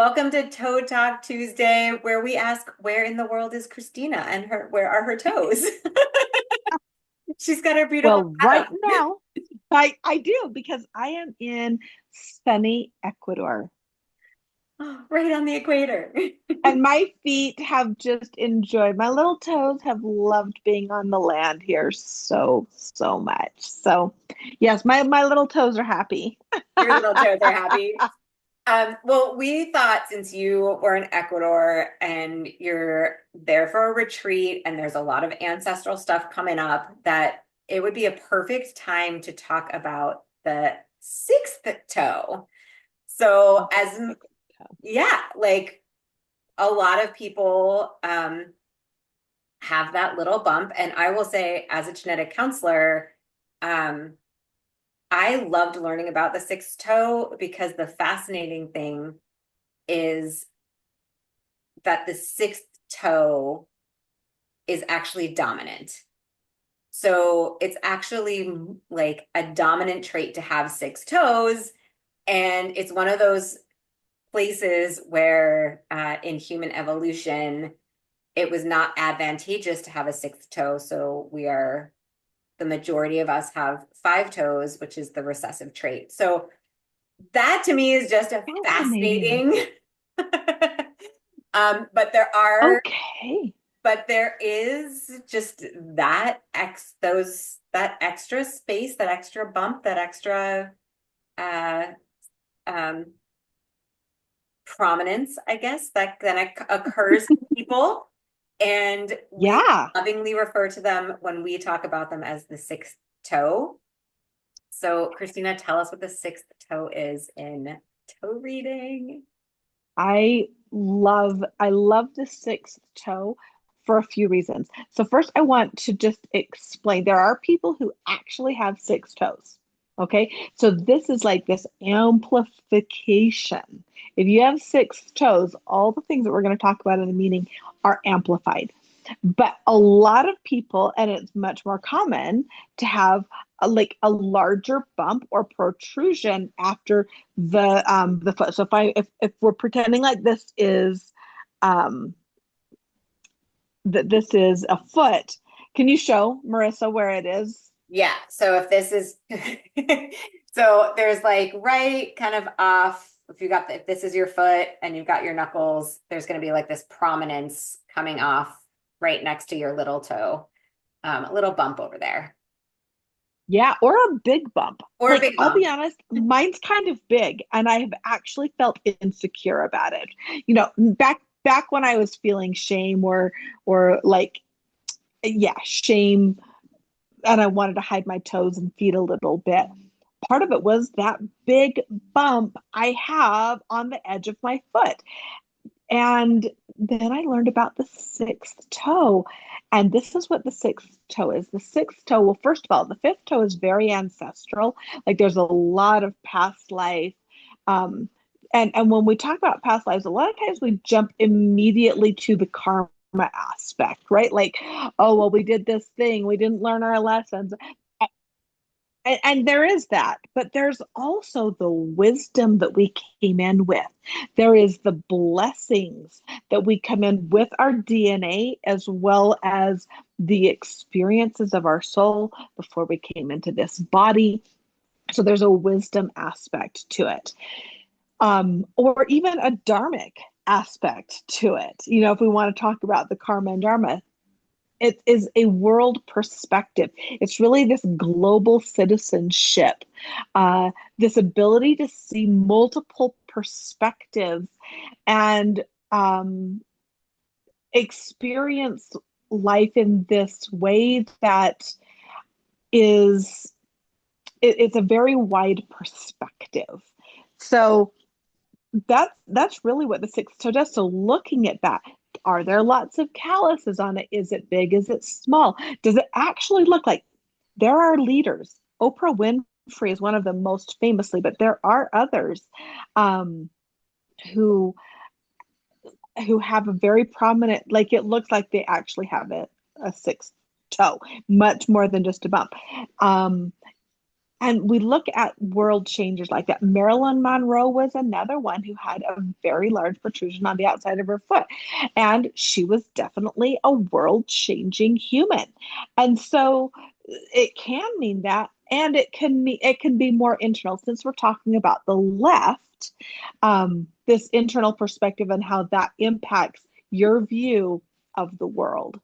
Welcome to Toe Talk Tuesday, where we ask, where in the world is Christina and where are her toes? She's got her beautiful Well, hat right now, I do because I am in sunny Ecuador. on, right on the equator. And my feet have just enjoyed, my little toes have loved being on the land here so much. So, yes, my little toes are happy. Your little toes are happy. Well, we thought since you were in Ecuador and you're there for a retreat and there's a lot of ancestral stuff coming up, that it would be a perfect time to talk about the sixth toe. So, yeah, like a lot of people have that little bump. And I will say, as a genetic counselor, um, I loved learning about the sixth toe because the fascinating thing is that the sixth toe is actually dominant. So it's actually like a dominant trait to have six toes. And it's one of those places where in human evolution, it was not advantageous to have a sixth toe. So the majority of us have five toes, which is the recessive trait. So that to me is just a Fascinating. fascinating. um, but there are, Okay. but there is just that extra space, that extra bump, that extra uh, um, prominence, I guess, that then occurs in people. And we Yeah. lovingly refer to them when we talk about them as the sixth toe. So, Christina, tell us what the sixth toe is in toe reading. I love the sixth toe for a few reasons. So first I want to just explain there are people who actually have six toes. Okay? So this is like this amplification. If you have six toes, all the things that we're going to talk about in the meeting are amplified. But a lot of people, and it's much more common to have like a larger bump or protrusion after the foot. So if we're pretending like um this is a foot, can you show Marissa where it is? Yeah. So if this is, so there's like right kind of off, if this is your foot and you've got your knuckles, there's going to be like this prominence coming off right next to your little toe, a little bump over there Yeah, or a big bump. or a Like, big I'll bump. be honest, mine's kind of big, and I have actually felt insecure about it. Back when I was feeling shame or like, yeah, shame, and I wanted to hide my toes and feet a little bit. Part of it was that big bump I have on the edge of my foot. And then I learned about the sixth toe. And this is what the sixth toe is. The sixth toe, well, first of all, the fifth toe is very ancestral. Like there's a lot of past life. Um, and when we talk about past lives, a lot of times we jump immediately to the karma aspect, right? Like, oh, well, we did this thing, we didn't learn our lessons. And there is that, but there's also the wisdom that we came in with. There is the blessings that we come in with our DNA, as well as the experiences of our soul before we came into this body. So there's a wisdom aspect to it, or even a dharmic aspect to it. If we want to talk about the karma and dharma, it is a world perspective. It's really this global citizenship, this ability to see multiple perspectives and experience life in this way that is it's a very wide perspective. So that's really what the sixth toe does. So looking at that, are there lots of calluses on it? Is it big? Is it small? Does it actually look like there are leaders? Oprah Winfrey is one of them most famously, but there are others um, who who have a very prominent, like it looks like they actually have a sixth toe, much more than just a bump. Um, And we look at world changers like that. Marilyn Monroe was another one who had a very large protrusion on the outside of her foot. And she was definitely a world changing human. And so it can mean that. And it can be more internal since we're talking about the left, this internal perspective and how that impacts your view of the world.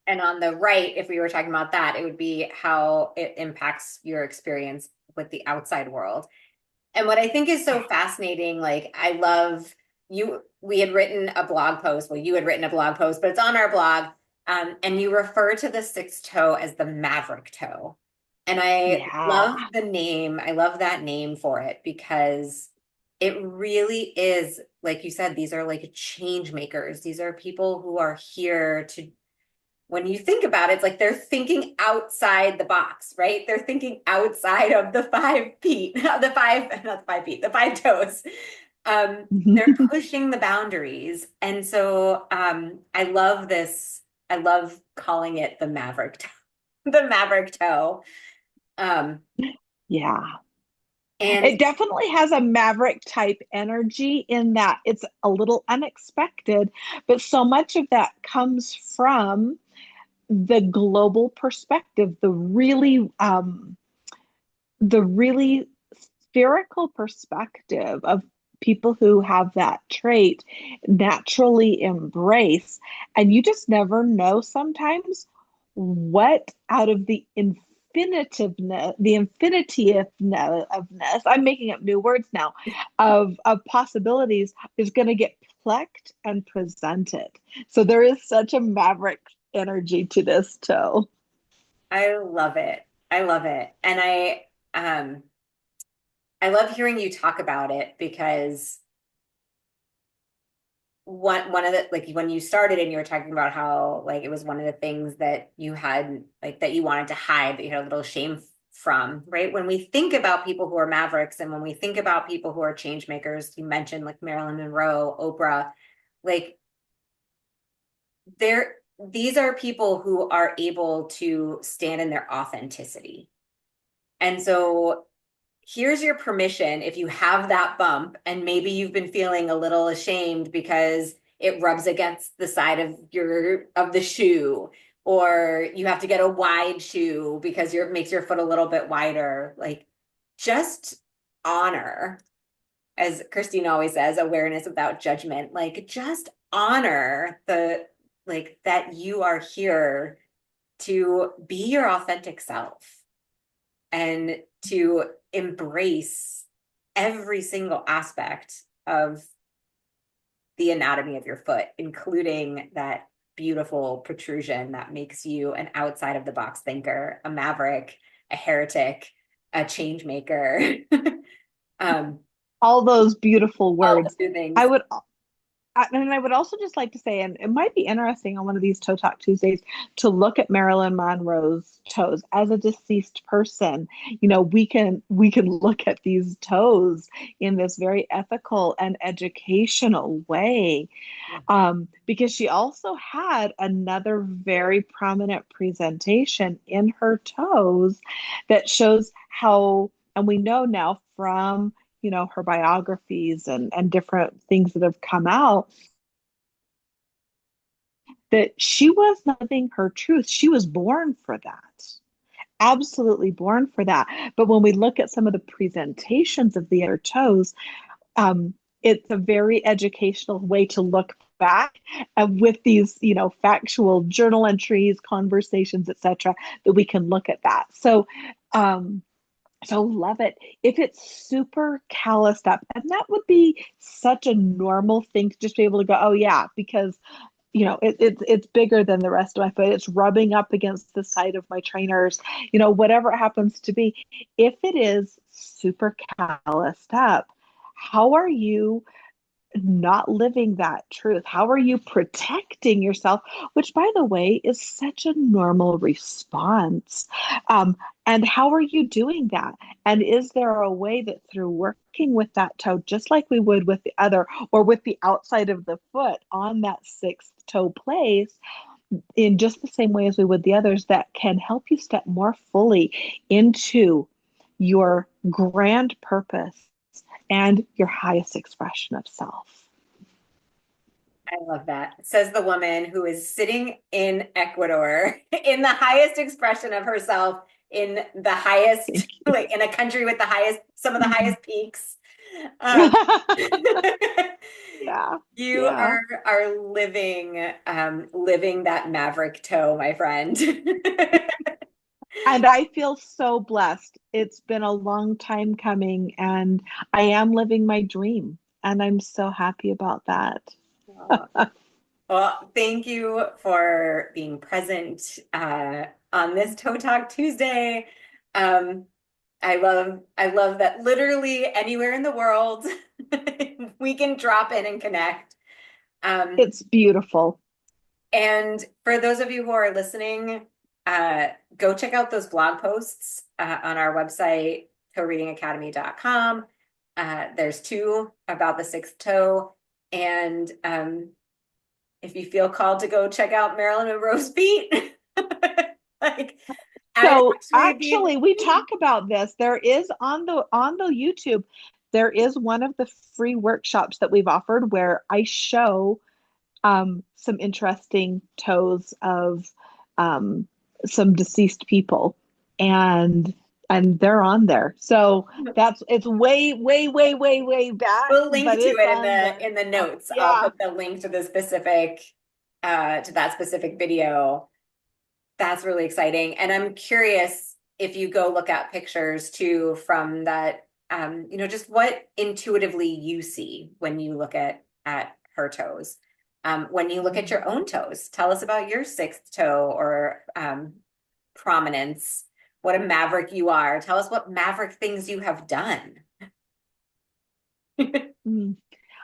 And on the right, if we were talking about that, it would be how it impacts your experience with the outside world. And what I think is so fascinating, like I love you, we had written a blog post, well, you had written a blog post, but it's on our blog. And you refer to the sixth toe as the Maverick toe. And I Yeah. love the name. I love that name for it because it really is, like you said, these are like change makers. These are people who are here to, when you think about it, it's like they're thinking outside the box, right? They're thinking outside of the 5 feet, the five, not the 5 feet, the five toes. They're pushing the boundaries. And so I love this. I love calling it the Maverick, the Maverick toe. Um, Yeah. and It definitely has a maverick type energy in that it's a little unexpected, but so much of that comes from the global perspective, the really spherical perspective of people who have that trait naturally embrace. And you just never know sometimes what out of the infinitiveness, I'm making up new words now, of possibilities is going to get plucked and presented. So there is such a maverick energy to this toe. I love it. I love it. And I love hearing you talk about it because one of the, like when you started and you were talking about how like it was one of the things that you had like that you wanted to hide, that you had a little shame from, right? When we think about people who are mavericks and when we think about people who are change makers, you mentioned like Marilyn Monroe, Oprah, like they're these are people who are able to stand in their authenticity. And so here's your permission if you have that bump and maybe you've been feeling a little ashamed because it rubs against the side of your of the shoe, or you have to get a wide shoe because it makes your foot a little bit wider. Like just honor, as Christine always says, awareness without judgment. Like just honor the like that you are here to be your authentic self and to embrace every single aspect of the anatomy of your foot, including that beautiful protrusion that makes you an outside of the box thinker, a maverick, a heretic, a change maker. um, All those beautiful all words. the things. I would and I would also just like to say, and it might be interesting on one of these Toe Talk Tuesdays to look at Marilyn Monroe's toes as a deceased person. You know, we can look at these toes in this very ethical and educational way, because she also had another very prominent presentation in her toes that shows how, and we know now from her biographies and different things that have come out that she was not living her truth. She was born for that, absolutely born for that. But when we look at some of the presentations of the other toes, um, it's a very educational way to look back with these, factual journal entries, conversations, etc., that we can look at that. Um, so love it. If it's super calloused up, and that would be such a normal thing to just be able to go, oh yeah, because it's bigger than the rest of my foot. It's rubbing up against the side of my trainers, whatever it happens to be. If it is super calloused up, how are you not living that truth? How are you protecting yourself? Which, by the way, is such a normal response. Um, and how are you doing that? And is there a way that through working with that toe, just like we would with the other, or with the outside of the foot on that sixth toe place, in just the same way as we would the others, that can help you step more fully into your grand purpose and your highest expression of self. I love that. Says the woman who is sitting in Ecuador in the highest expression of herself, in the highest, like in a country with the highest, some of the highest peaks. Um, Yeah. you Yeah. are living that Maverick toe, my friend. And I feel so blessed. It's been a long time coming, and I am living my dream. And I'm so happy about that. Well, thank you for being present on this Toe Talk Tuesday. Um, I love that literally anywhere in the world we can drop in and connect. It's beautiful. And for those of you who are listening, go check out those blog posts on our website, toereadingacademy.com. There's two about the sixth toe. And if you feel called to go check out Marilyn Monroe's feet, like I would So be. actually, we talk about this. There is on the YouTube, there is one of the free workshops that we've offered where I show some interesting toes of um, some deceased people, and they're on there. So it's way back, We'll link but to it's it on there. in the notes. I'll Yeah. put the link to the specific to that specific video. That's really exciting. And I'm curious if you go look at pictures too from that, just what intuitively you see when you look at her toes. When you look at your own toes, tell us about your sixth toe or prominence. What a maverick you are. Tell us what maverick things you have done. Mm.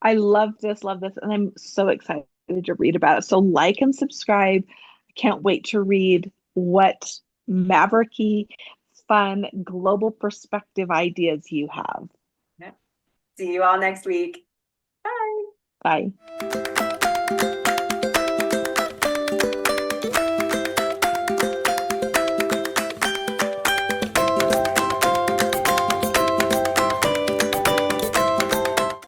I love this, and I'm so excited to read about it. So like and subscribe. I can't wait to read what mavericky, fun, global perspective ideas you have. See you all next week. Bye. Bye.